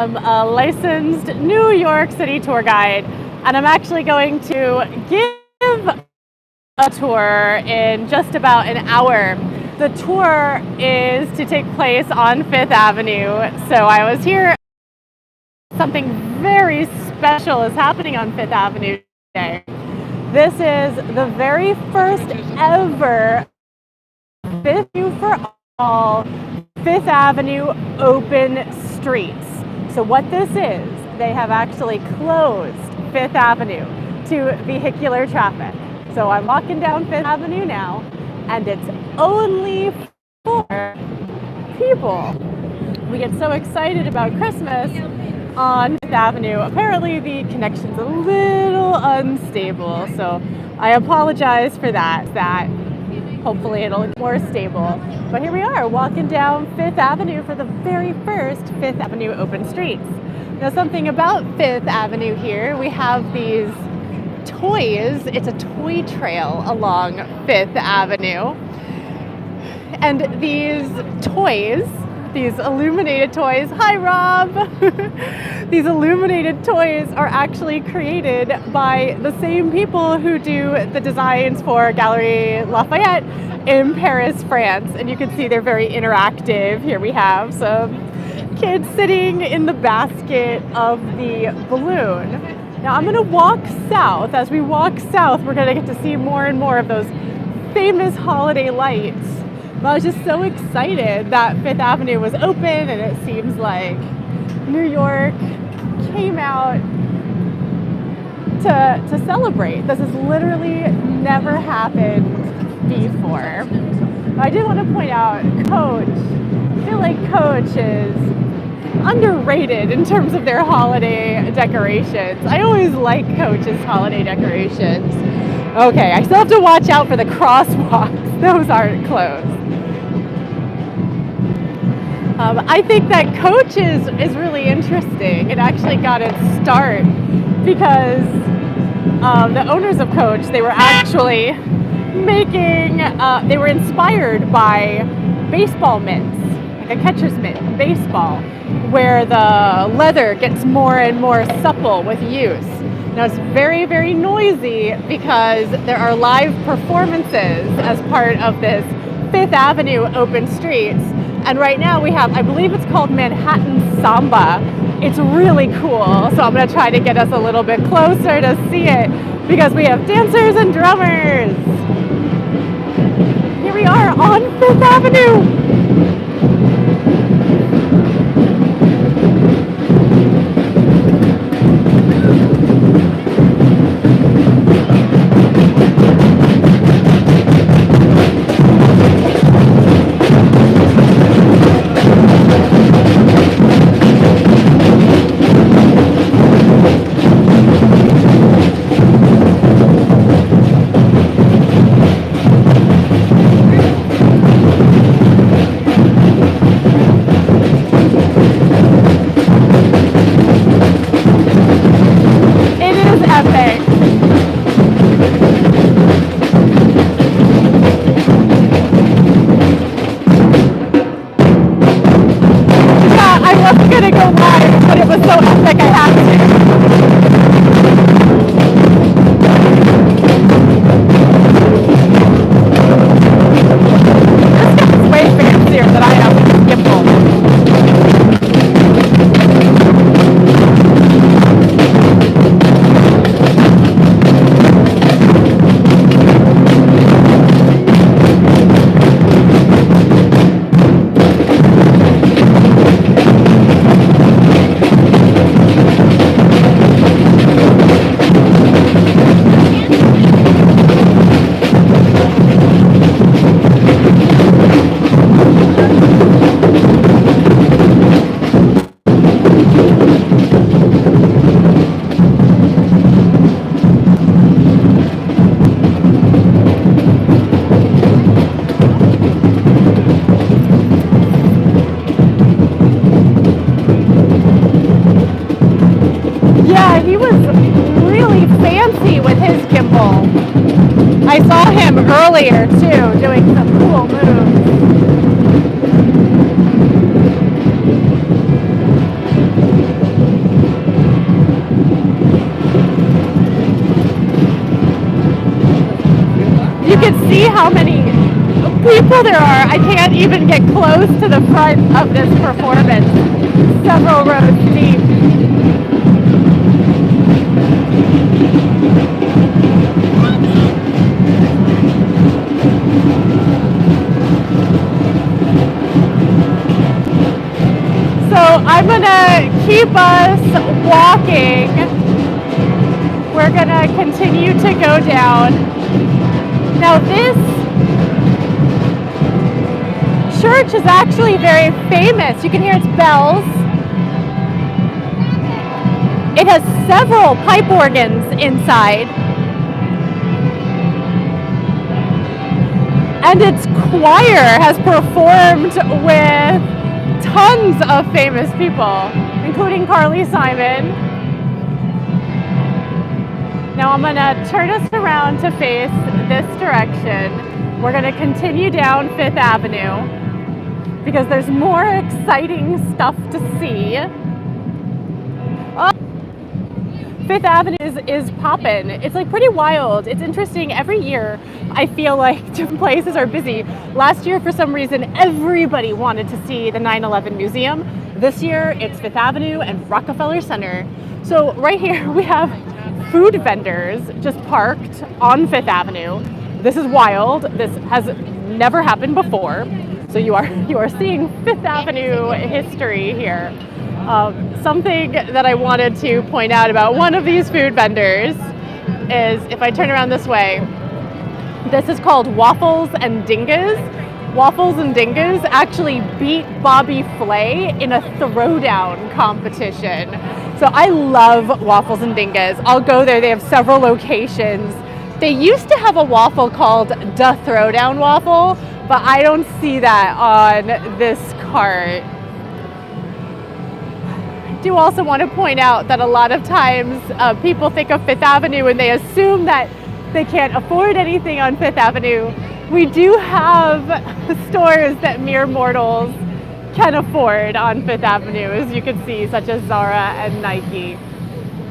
I'm a licensed New York City tour guide, and I'm actually going to give a tour in just about an hour. The tour is to take place on Fifth Avenue, so I was here. Something very special is happening on Fifth Avenue today. This is the very first ever Fifth Avenue for All Fifth Avenue open streets. So what this is, they have actually closed Fifth Avenue to vehicular traffic. So I'm walking down Fifth Avenue now, and it's only for people. We get so excited about Christmas on Fifth Avenue. Apparently the connection's a little unstable, so I apologize for that. Hopefully it'll get more stable. But here we are, walking down Fifth Avenue for the very first Fifth Avenue open streets. Now, something about Fifth Avenue here, we have these toys. It's a toy trail along Fifth Avenue. And these toys, these illuminated toys, hi Rob! These illuminated toys are actually created by the same people who do the designs for Galeries Lafayette in Paris, France. And you can see they're very interactive. Here we have some kids sitting in the basket of the balloon. Now I'm gonna walk south. As we walk south, we're gonna get to see more and more of those famous holiday lights. But I was just so excited that Fifth Avenue was open, and it seems like New York came out to celebrate. This has literally never happened before. I did want to point out Coach. I feel like Coach is underrated in terms of their holiday decorations. I always like Coach's holiday decorations. Okay, I still have to watch out for the crosswalks. Those aren't closed. I think that Coach is really interesting. It actually got its start because the owners of Coach, they were actually they were inspired by baseball mitts, like a catcher's mitt in baseball, where the leather gets more and more supple with use. Now it's very, very noisy because there are live performances as part of this Fifth Avenue open streets. And right now we have, I believe it's called Manhattan Samba. It's really cool. So I'm gonna try to get us a little bit closer to see it because we have dancers and drummers. Here we are on Fifth Avenue. I saw him earlier too, doing some cool moves. could see how many people there are, I can't even get close to the front of this performance. Several rows deep. So I'm gonna keep us walking. We're gonna continue to go down. Now this church is actually very famous. You can hear its bells. It has several pipe organs inside. And its choir has performed with tons of famous people, including Carly Simon. Now I'm gonna turn us around to face this direction. We're gonna continue down Fifth Avenue because there's more exciting stuff to see. Oh, Fifth Avenue is poppin'. It's like pretty wild. It's interesting. Every year I feel like different places are busy. Last year, for some reason, everybody wanted to see the 9/11 Museum. This year, it's Fifth Avenue and Rockefeller Center. So right here we have food vendors just parked on Fifth Avenue. This is wild. This has never happened before. So you are seeing Fifth Avenue history here. Something that I wanted to point out about one of these food vendors is, if I turn around this way, this is called Waffles and Dingas. Waffles and Dingas actually beat Bobby Flay in a throwdown competition. So I love Waffles and Dingas. I'll go there. They have several locations. They used to have a waffle called Da Throwdown Waffle, but I don't see that on this cart. I do also want to point out that a lot of times people think of Fifth Avenue and they assume that they can't afford anything on Fifth Avenue. We do have stores that mere mortals can afford on Fifth Avenue, as you can see, such as Zara and Nike.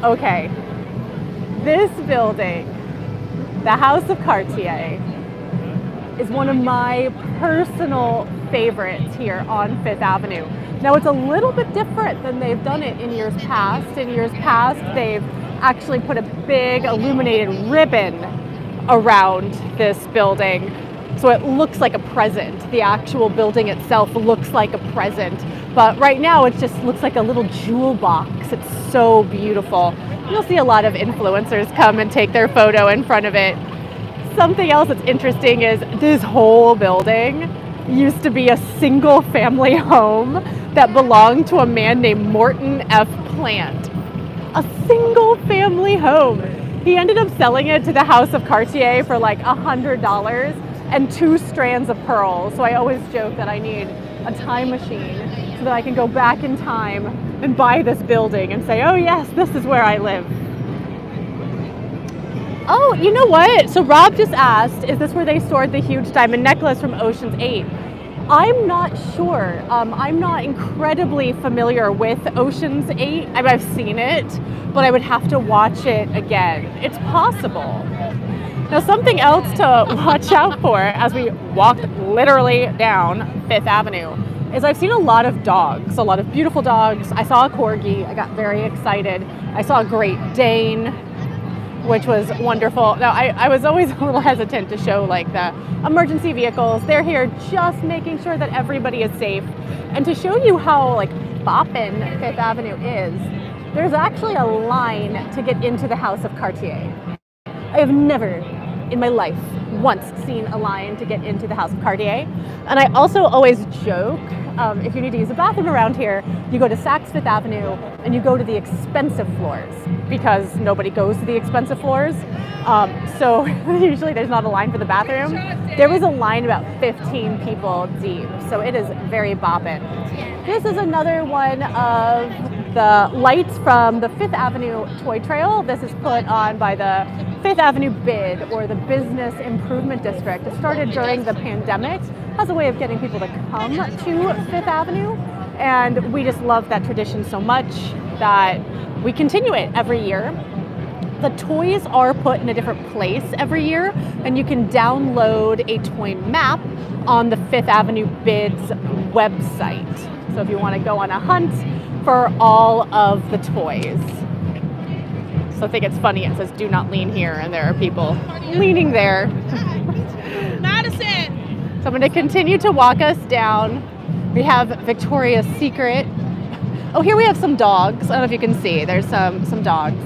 Okay, this building, the House of Cartier, is one of my personal favorites here on Fifth Avenue. Now it's a little bit different than they've done it in years past. In years past, they've actually put a big illuminated ribbon around this building, so it looks like a present. The actual building itself looks like a present, but right now it just looks like a little jewel box. It's so beautiful. You'll see a lot of influencers come and take their photo in front of it. Something else that's interesting is this whole building used to be a single family home that belonged to a man named Morton F. Plant. A single family home. He ended up selling it to the House of Cartier for like $100 and 2 strands of pearls. So I always joke that I need a time machine so that I can go back in time and buy this building and say, oh yes, this is where I live. Oh, you know what? So Rob just asked, is this where they stored the huge diamond necklace from Ocean's 8? I'm not sure. I'm not incredibly familiar with Ocean's 8. I've seen it, but I would have to watch it again. It's possible. Now, something else to watch out for as we walk literally down Fifth Avenue is I've seen a lot of dogs, a lot of beautiful dogs. I saw a corgi. I got very excited. I saw a Great Dane, which was wonderful. Now, I was always a little hesitant to show like the emergency vehicles. They're here just making sure that everybody is safe. And to show you how like boppin' Fifth Avenue is, there's actually a line to get into the House of Cartier. I have never in my life once seen a line to get into the House of Cartier. And I also always joke, if you need to use a bathroom around here, you go to Saks Fifth Avenue and you go to the expensive floors because nobody goes to the expensive floors. So usually there's not a line for the bathroom. There was a line about 15 people deep. So it is very boppin'. This is another one of the lights from the Fifth Avenue Toy Trail. This is put on by the Fifth Avenue BID, or the Business Improvement District. It started during the pandemic as a way of getting people to come to Fifth Avenue. And we just love that tradition so much that we continue it every year. the toys are put in a different place every year, and you can download a toy map on the Fifth Avenue Bids website. So if you want to go on a hunt for all of the toys. So I think it's funny, it says do not lean here, and there are people leaning there. Madison! So I'm going to continue to walk us down. We have Victoria's Secret. Oh, here we have some dogs. I don't know if you can see. There's some dogs.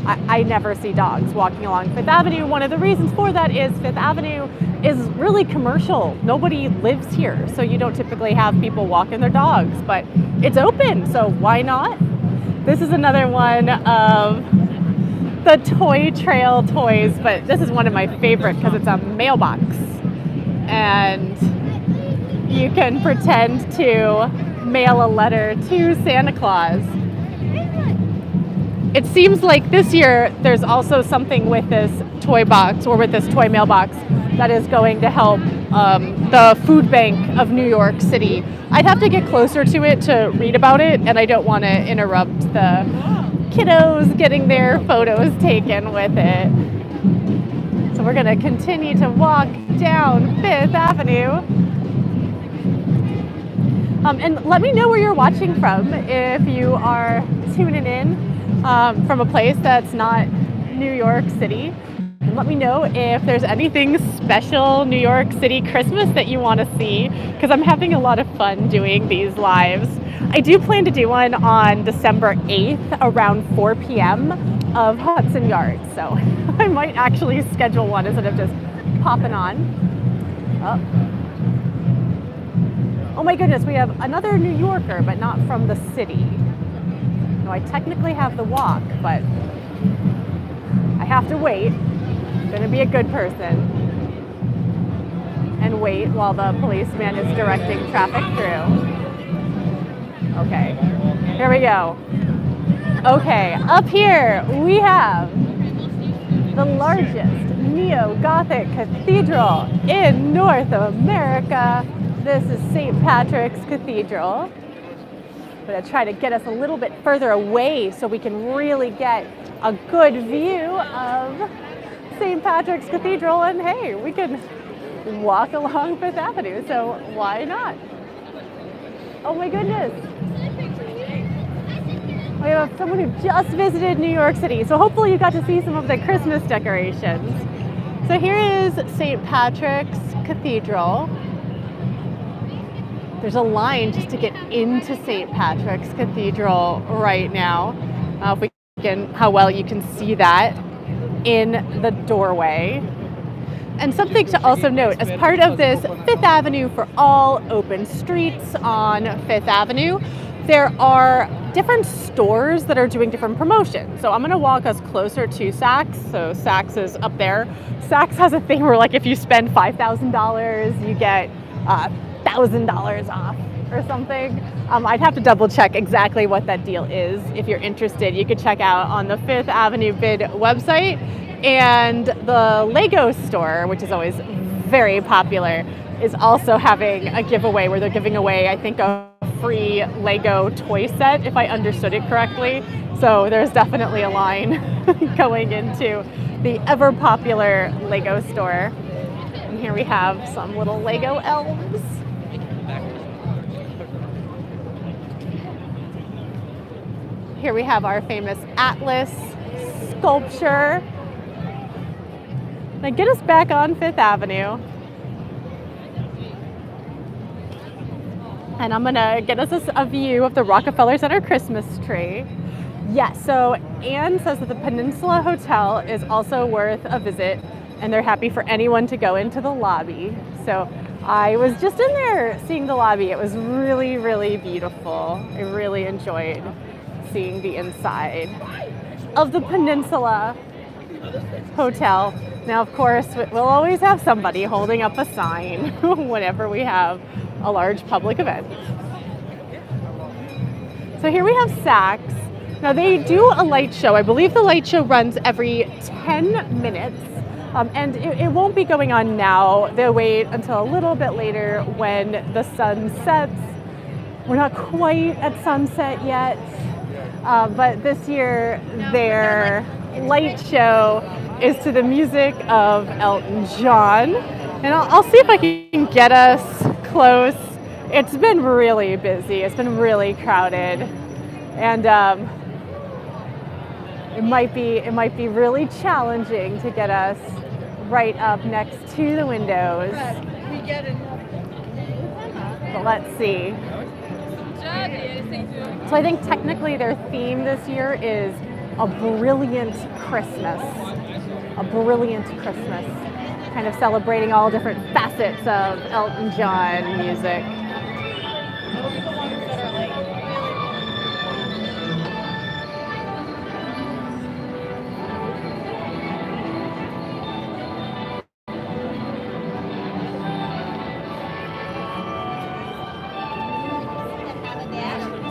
I never see dogs walking along Fifth Avenue. One of the reasons for that is Fifth Avenue is really commercial. Nobody lives here, so you don't typically have people walking their dogs, but it's open, so why not? This is another one of the toy trail toys, but this is one of my favorite because it's a mailbox. And you can pretend to mail a letter to Santa Claus. It seems like this year there's also something with this toy box or with this toy mailbox that is going to help the food bank of New York City. I'd have to get closer to it to read about it, and I don't want to interrupt the kiddos getting their photos taken with it. So we're going to continue to walk down Fifth Avenue. And let me know where you're watching from if you are tuning in from a place that's not New York City. And let me know if there's anything special New York City Christmas that you want to see, because I'm having a lot of fun doing these lives. I do plan to do one on December 8th around 4 p.m. of Hudson Yards. So I might actually schedule one instead of just popping on. Oh my goodness, we have another New Yorker, but not from the city. No, I technically have the walk, but I have to wait. I'm gonna be a good person and wait while the policeman is directing traffic through. Okay, here we go. Okay, up here we have the largest neo-Gothic cathedral in North America. This is St. Patrick's Cathedral. I'm going to try to get us a little bit further away so we can really get a good view of St. Patrick's Cathedral. And hey, we can walk along Fifth Avenue, so why not? Oh my goodness. We have someone who just visited New York City, so hopefully you got to see some of the Christmas decorations. So here is St. Patrick's Cathedral. There's a line just to get into St. Patrick's Cathedral right now. If we can, how well you can see that in the doorway. And something to also note, as part of this Fifth Avenue for All open streets on Fifth Avenue, there are different stores that are doing different promotions. So I'm gonna walk us closer to Saks. So Saks is up there. Saks has a thing where like if you spend $5,000, you get $1,000 off or something. I'd have to double check exactly what that deal is. If you're interested, you could check out on the Fifth Avenue Bid website. And the Lego store, which is always very popular, is also having a giveaway where they're giving away, I think, a free Lego toy set, if I understood it correctly. So there's definitely a line going into the ever popular Lego store. And here we have some little Lego elves. Here we have our famous Atlas sculpture. Now get us back on Fifth Avenue. And I'm gonna get us a view of the Rockefeller Center Christmas tree. Yes, so Anne says that the Peninsula Hotel is also worth a visit, and they're happy for anyone to go into the lobby. So I was just in there seeing the lobby. It was really, really beautiful. I really enjoyed seeing the inside of the Peninsula Hotel. Now, of course, we'll always have somebody holding up a sign whenever we have a large public event. So here we have Saks. Now they do a light show. I believe the light show runs every 10 minutes. And it won't be going on now. They'll wait until a little bit later when the sun sets. We're not quite at sunset yet. But this year they're light show is to the music of Elton John. And I'll see if I can get us close. It's been really busy. It's been really crowded. And it might be really challenging to get us right up next to the windows. But let's see. So I think technically their theme this year is a brilliant Christmas. A brilliant Christmas. Kind of celebrating all different facets of Elton John music.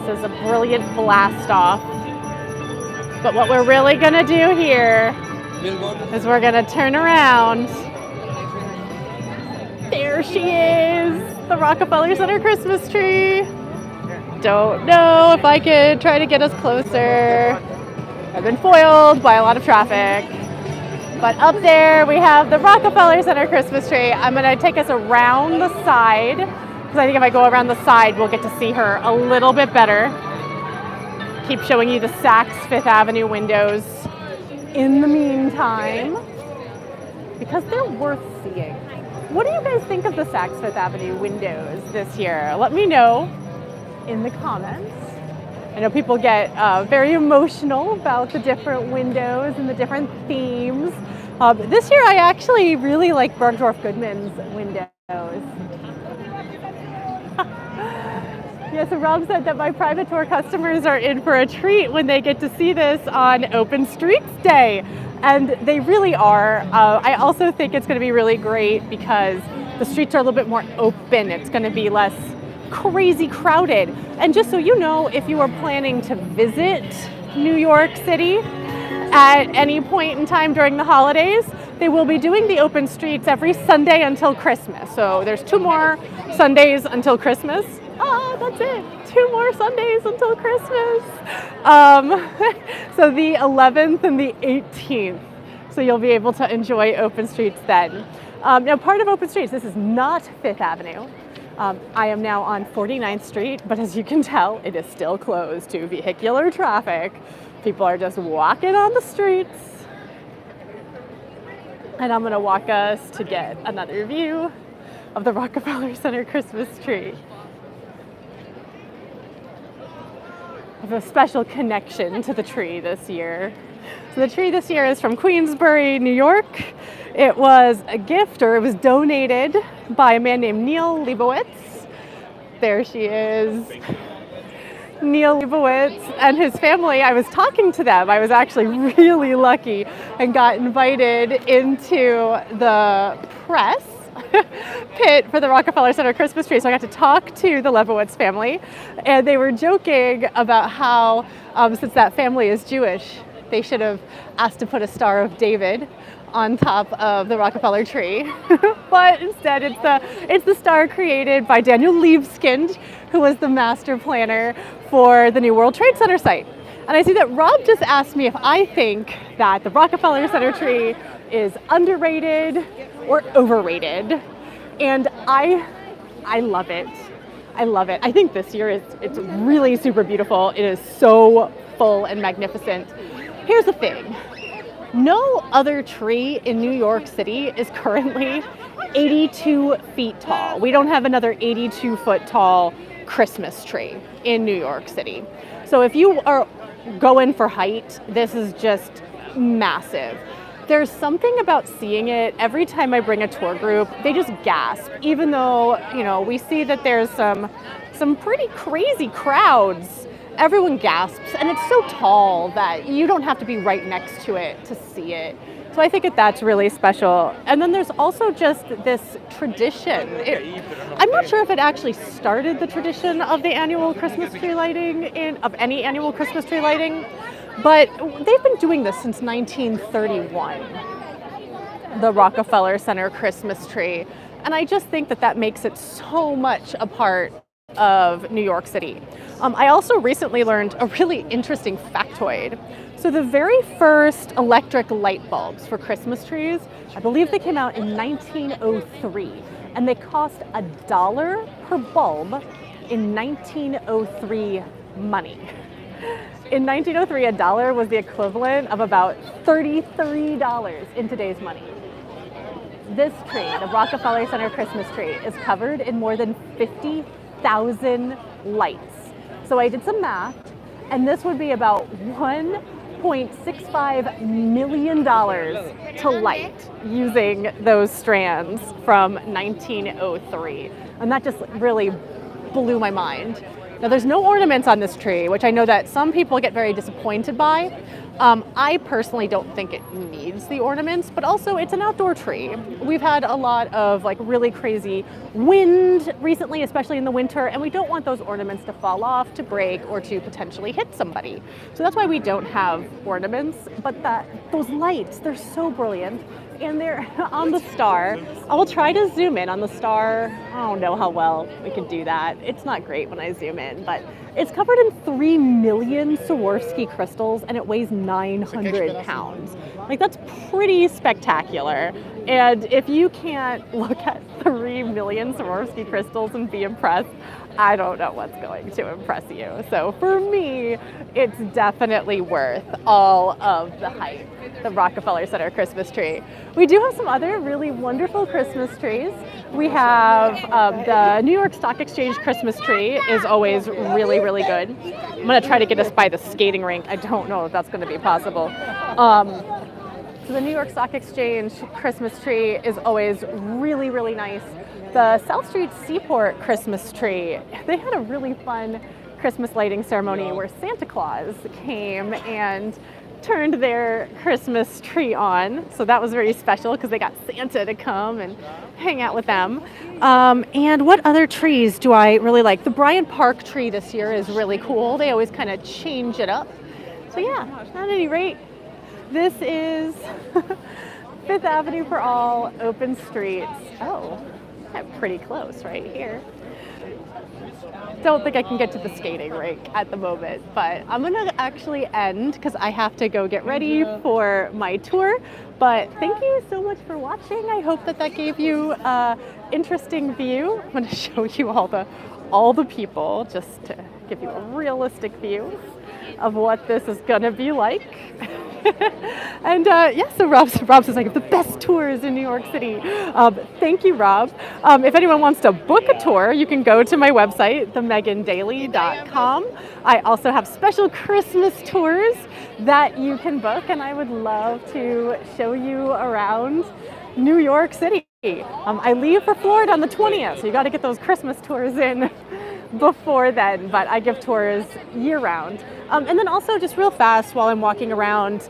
This is a brilliant blast off. But what we're really gonna do here is we're gonna turn around. There she is, the Rockefeller Center Christmas tree. Don't know if I could try to get us closer. I've been foiled by a lot of traffic. But up there we have the Rockefeller Center Christmas tree. I'm gonna take us around the side, because I think if I go around the side, we'll get to see her a little bit better. Keep showing you the Saks Fifth Avenue windows in the meantime, because they're worth seeing. What do you guys think of the Saks Fifth Avenue windows this year? Let me know in the comments. I know people get very emotional about the different windows and the different themes. This year I actually really like Bergdorf Goodman's windows. Yeah, so Rob said that my private tour customers are in for a treat when they get to see this on Open Streets Day. And they really are. I also think it's going to be really great because the streets are a little bit more open. It's going to be less crazy crowded. And just so you know, if you are planning to visit New York City at any point in time during the holidays, they will be doing the open streets every Sunday until Christmas. So there's 2 more Sundays until Christmas. That's it. 2 more Sundays until Christmas. So the 11th and the 18th. So you'll be able to enjoy open streets then. Now part of open streets, this is not Fifth Avenue. I am now on 49th Street, but as you can tell, it is still closed to vehicular traffic. People are just walking on the streets. And I'm gonna walk us to get another view of the Rockefeller Center Christmas tree. I have a special connection to the tree this year. So the tree this year is from Queensbury, New York. It was a gift, or it was donated by a man named Neil Leibowitz. There she is. Neil Leibowitz and his family, I was talking to them. I was actually really lucky and got invited into the press pit for the Rockefeller Center Christmas tree. So I got to talk to the Leibowitz family, and they were joking about how, since that family is Jewish, they should have asked to put a Star of David on top of the Rockefeller tree. But instead it's the star created by Daniel Libeskind, who was the master planner for the new World Trade Center site. And I see that Rob just asked me if I think that the Rockefeller Center tree is underrated or overrated. And I love it. I love it. I think this year it's really super beautiful. It is so full and magnificent. Here's the thing. No other tree in New York City is currently 82 feet tall. We don't have another 82 foot tall Christmas tree in New York City. So if you are going for height, this is just massive. There's something about seeing it. Every time I bring a tour group, they just gasp, even though, we see that there's some pretty crazy crowds. Everyone gasps, and it's so tall that you don't have to be right next to it to see it. So I think that's really special. And then there's also just this tradition. I'm not sure if it actually started the tradition of the annual Christmas tree lighting, of any annual Christmas tree lighting, but they've been doing this since 1931, the Rockefeller Center Christmas tree. And I just think that makes it so much a part of New York City. I also recently learned a really interesting factoid. So the very first electric light bulbs for Christmas trees, I believe they came out in 1903, and they cost $1 per bulb in 1903 money. In 1903, $1 was the equivalent of about $33 in today's money. This tree, the Rockefeller Center Christmas tree, is covered in more than 50,000 lights. So I did some math, and this would be about $1.65 million to light using those strands from 1903. And that just really blew my mind. Now there's no ornaments on this tree, which I know that some people get very disappointed by. I personally don't think it needs the ornaments, but also it's an outdoor tree. We've had a lot of like really crazy wind recently, especially in the winter, and we don't want those ornaments to fall off, to break, or to potentially hit somebody. So that's why we don't have ornaments, but those lights, they're so brilliant. And they're on the star. I will try to zoom in on the star. I don't know how well we can do that. It's not great when I zoom in, but it's covered in 3 million Swarovski crystals and it weighs 900 pounds. Like, that's pretty spectacular. And if you can't look at 3 million Swarovski crystals and be impressed, I don't know what's going to impress you. So for me, it's definitely worth all of the hype, the Rockefeller Center Christmas tree. We do have some other really wonderful Christmas trees. We have the New York Stock Exchange Christmas tree is always really, really good. I'm gonna try to get us by the skating rink. I don't know if that's gonna be possible. So the New York Stock Exchange Christmas tree is always really, really nice. The South Street Seaport Christmas tree, they had a really fun Christmas lighting ceremony where Santa Claus came and turned their Christmas tree on. So that was very special because they got Santa to come and hang out with them. And what other trees do I really like? The Bryant Park tree this year is really cool. They always kind of change it up. So yeah, at any rate, this is Fifth Avenue for All, open streets. Oh, I'm pretty close right here. Don't think I can get to the skating rink at the moment, but I'm gonna actually end because I have to go get ready for my tour. But thank you so much for watching. I hope that gave you an interesting view. I'm gonna show you all the people just to give you a realistic view of what this is gonna be like. And yeah, so Rob says like the best tours in New York City. Thank you, Rob. If anyone wants to book a tour, you can go to my website, themegandaly.com. I also have special Christmas tours that you can book, and I would love to show you around New York City. I leave for Florida on the 20th, so you got to get those Christmas tours in before then, but I give tours year round. And then also just real fast while I'm walking around,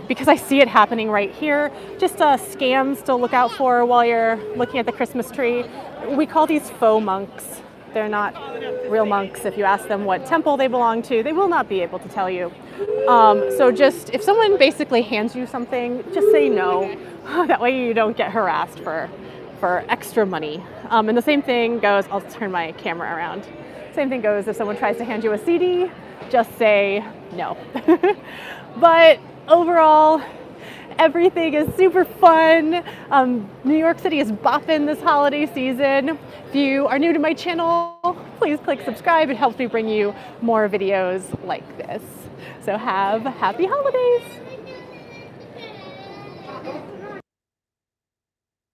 because I see it happening right here, just scams to look out for while you're looking at the Christmas tree. We call these faux monks. They're not real monks. If you ask them what temple they belong to, they will not be able to tell you. So just, if someone basically hands you something, just say no. That way you don't get harassed for extra money. And the same thing goes, I'll turn my camera around. Same thing goes if someone tries to hand you a CD, just say no. But overall, everything is super fun. New York City is bopping this holiday season. If you are new to my channel, please click subscribe. It helps me bring you more videos like this. So have happy holidays.